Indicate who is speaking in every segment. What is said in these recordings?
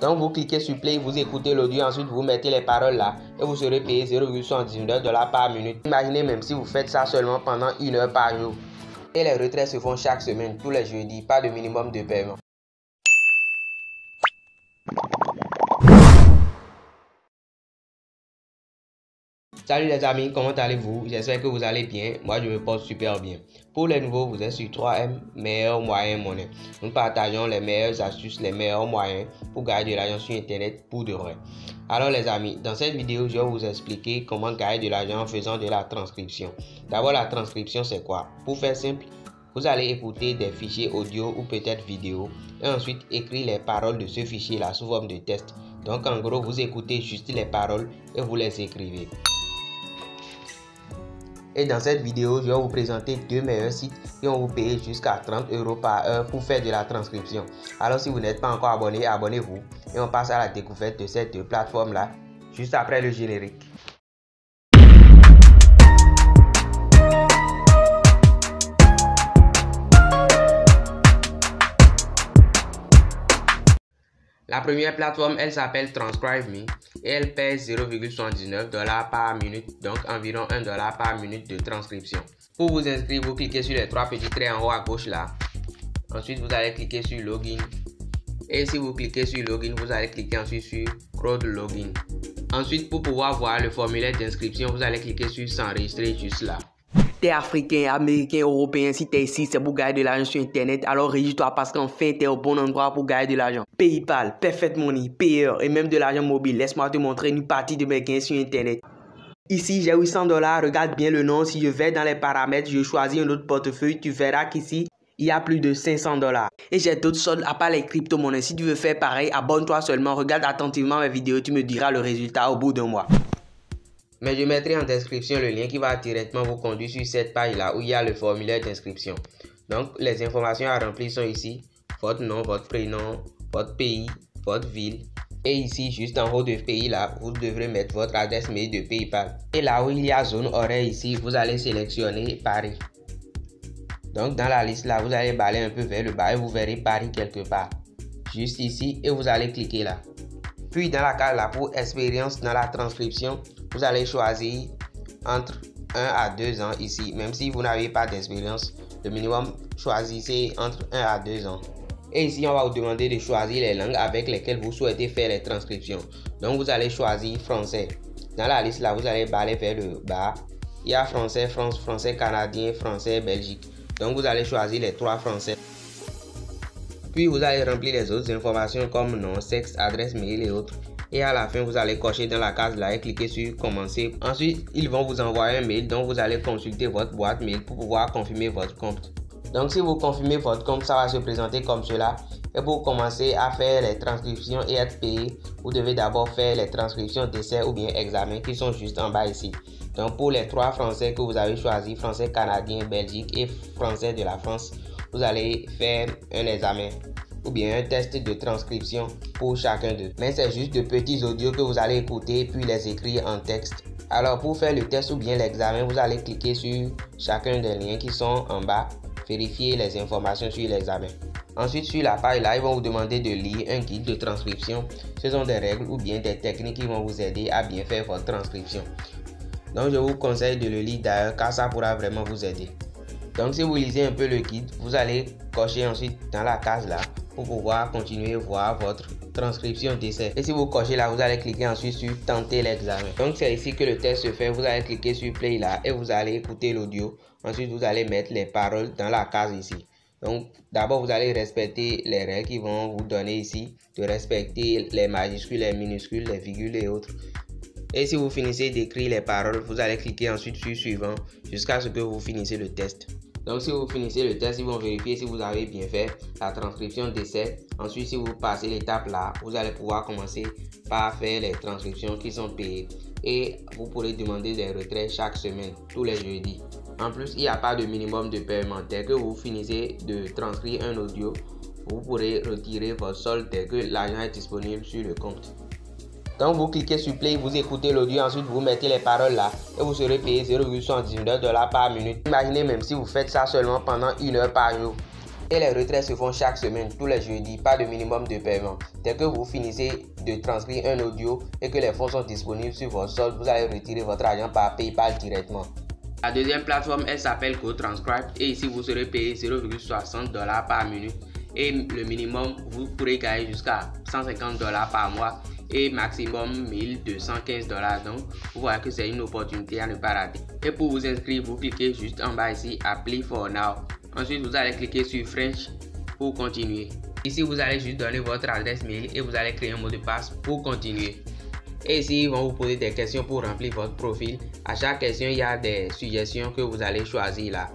Speaker 1: Donc vous cliquez sur play, vous écoutez l'audio, ensuite vous mettez les paroles là et vous serez payé 0,79 $ par minute. Imaginez même si vous faites ça seulement pendant 1 heure par jour. Et les retraits se font chaque semaine, tous les jeudis, pas de minimum de paiement. Salut les amis, comment allez-vous? J'espère que vous allez bien. Moi je me porte super bien. Pour les nouveaux, vous êtes sur 3M, meilleurs moyens monnaie. Nous partageons les meilleures astuces, les meilleurs moyens pour gagner de l'argent sur internet pour de vrai. Alors les amis, dans cette vidéo, je vais vous expliquer comment gagner de l'argent en faisant de la transcription. D'abord, la transcription c'est quoi? Pour faire simple, vous allez écouter des fichiers audio ou peut-être vidéo et ensuite écrire les paroles de ce fichier là sous forme de texte. Donc en gros, vous écoutez juste les paroles et vous les écrivez. Et dans cette vidéo, je vais vous présenter deux meilleurs sites qui vont vous payer jusqu'à 30 € par heure pour faire de la transcription. Alors si vous n'êtes pas encore abonné, abonnez-vous. Et on passe à la découverte de cette plateforme là, juste après le générique. La première plateforme, elle s'appelle TranscribeMe et elle paie 0,79 $ par minute, donc environ 1 $ par minute de transcription. Pour vous inscrire, vous cliquez sur les trois petits traits en haut à gauche là. Ensuite, vous allez cliquer sur Login. Et si vous cliquez sur Login, vous allez cliquer ensuite sur Crowd Login. Ensuite, pour pouvoir voir le formulaire d'inscription, vous allez cliquer sur S'enregistrer juste là. T'es africain, américain, européen, si t'es ici, c'est pour gagner de l'argent sur internet, alors régis-toi parce qu'enfin t'es au bon endroit pour gagner de l'argent. PayPal, Perfect Money, Payer et même de l'argent mobile. Laisse-moi te montrer une partie de mes gains sur internet. Ici, j'ai 800 $, regarde bien le nom. Si je vais dans les paramètres, je choisis un autre portefeuille, tu verras qu'ici, il y a plus de 500 $. Et j'ai d'autres soldes à part les crypto-monnaies. Si tu veux faire pareil, abonne-toi seulement, regarde attentivement mes vidéos, tu me diras le résultat au bout d'un mois. Mais je mettrai en description le lien qui va directement vous conduire sur cette page là où il y a le formulaire d'inscription. Donc les informations à remplir sont ici. Votre nom, votre prénom, votre pays, votre ville. Et ici juste en haut de pays là, vous devrez mettre votre adresse mail de PayPal. Et là où il y a zone horaire ici, vous allez sélectionner Paris. Donc dans la liste là, vous allez balayer un peu vers le bas et vous verrez Paris quelque part. Juste ici et vous allez cliquer là. Puis dans la case là pour expérience dans la transcription, vous allez choisir entre 1 à 2 ans ici. Même si vous n'avez pas d'expérience, le minimum choisissez entre 1 à 2 ans. Et ici on va vous demander de choisir les langues avec lesquelles vous souhaitez faire les transcriptions. Donc vous allez choisir français. Dans la liste là, vous allez balayer vers le bas. Il y a français France, français canadien, français Belgique. Donc vous allez choisir les trois français. Puis vous allez remplir les autres informations comme nom, sexe, adresse mail et autres. Et à la fin, vous allez cocher dans la case là et cliquer sur commencer. Ensuite, ils vont vous envoyer un mail, donc vous allez consulter votre boîte mail pour pouvoir confirmer votre compte. Donc si vous confirmez votre compte, ça va se présenter comme cela. Et pour commencer à faire les transcriptions et être payé, vous devez d'abord faire les transcriptions d'essai ou bien examen qui sont juste en bas ici. Donc pour les trois français que vous avez choisis, français canadien, Belgique et français de la France, vous allez faire un examen ou bien un test de transcription pour chacun d'eux. Mais c'est juste de petits audios que vous allez écouter puis les écrire en texte. Alors pour faire le test ou bien l'examen, vous allez cliquer sur chacun des liens qui sont en bas, vérifier les informations sur l'examen. Ensuite sur la page là, ils vont vous demander de lire un guide de transcription. Ce sont des règles ou bien des techniques qui vont vous aider à bien faire votre transcription. Donc je vous conseille de le lire d'ailleurs car ça pourra vraiment vous aider. Donc si vous lisez un peu le guide, vous allez cocher ensuite dans la case là pour pouvoir continuer à voir votre transcription d'essai. Et si vous cochez là, vous allez cliquer ensuite sur tenter l'examen. Donc c'est ici que le test se fait. Vous allez cliquer sur play là et vous allez écouter l'audio. Ensuite vous allez mettre les paroles dans la case ici. Donc d'abord vous allez respecter les règles qui vont vous donner ici, de respecter les majuscules, les minuscules, les virgules et autres. Et si vous finissez d'écrire les paroles, vous allez cliquer ensuite sur suivant jusqu'à ce que vous finissez le test. Donc si vous finissez le test, ils vont vérifier si vous avez bien fait la transcription d'essai. Ensuite, si vous passez l'étape là, vous allez pouvoir commencer par faire les transcriptions qui sont payées. Et vous pourrez demander des retraits chaque semaine, tous les jeudis. En plus, il n'y a pas de minimum de paiement. Dès que vous finissez de transcrire un audio, vous pourrez retirer votre solde dès que l'argent est disponible sur le compte. Donc vous cliquez sur play, vous écoutez l'audio, ensuite vous mettez les paroles là et vous serez payé 0,79 $ par minute. Imaginez même si vous faites ça seulement pendant 1 heure par jour. Et les retraits se font chaque semaine, tous les jeudis, pas de minimum de paiement. Dès que vous finissez de transcrire un audio et que les fonds sont disponibles sur votre solde, vous allez retirer votre argent par PayPal directement. La deuxième plateforme, elle s'appelle GoTranscribe et ici vous serez payé 0,60 $ par minute et le minimum vous pourrez gagner jusqu'à 150 $ par mois et maximum 1215 $. Donc vous voyez que c'est une opportunité à ne pas rater. Et pour vous inscrire, vous cliquez juste en bas ici, Apply for now. Ensuite vous allez cliquer sur French pour continuer. Ici vous allez juste donner votre adresse mail et vous allez créer un mot de passe pour continuer. Et ici, ils vont vous poser des questions pour remplir votre profil. À chaque question, il y a des suggestions que vous allez choisir là.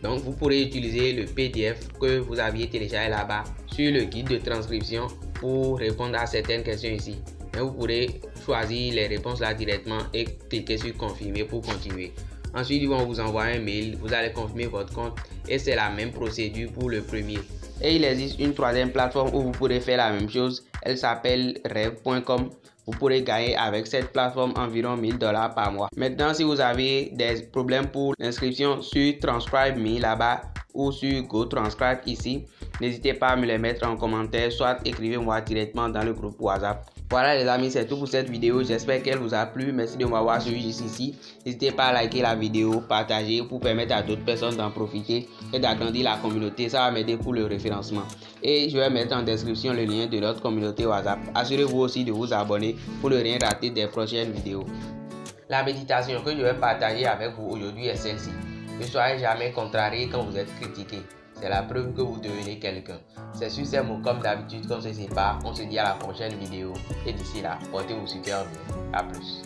Speaker 1: Donc, vous pourrez utiliser le PDF que vous aviez téléchargé là-bas sur le guide de transcription pour répondre à certaines questions ici. Mais vous pourrez choisir les réponses là directement et cliquer sur confirmer pour continuer. Ensuite, ils vont vous envoyer un mail. Vous allez confirmer votre compte et c'est la même procédure pour le premier. Et il existe une troisième plateforme où vous pourrez faire la même chose. Elle s'appelle rev.com. Vous pourrez gagner avec cette plateforme environ 1000 $ par mois. Maintenant, si vous avez des problèmes pour l'inscription sur Transcribe Me là-bas ou sur GoTranscribe ici, n'hésitez pas à me les mettre en commentaire, soit écrivez-moi directement dans le groupe WhatsApp. Voilà les amis, c'est tout pour cette vidéo. J'espère qu'elle vous a plu. Merci de m'avoir suivi jusqu'ici. N'hésitez pas à liker la vidéo, partager pour permettre à d'autres personnes d'en profiter et d'agrandir la communauté. Ça va m'aider pour le référencement. Et je vais mettre en description le lien de notre communauté WhatsApp. Assurez-vous aussi de vous abonner pour ne rien rater des prochaines vidéos. La méditation que je vais partager avec vous aujourd'hui est celle-ci. Ne soyez jamais contrarié quand vous êtes critiqué. C'est la preuve que vous devenez quelqu'un. C'est sur ces mots comme d'habitude qu'on se sépare. On se dit à la prochaine vidéo. Et d'ici là, portez-vous super bien. A plus.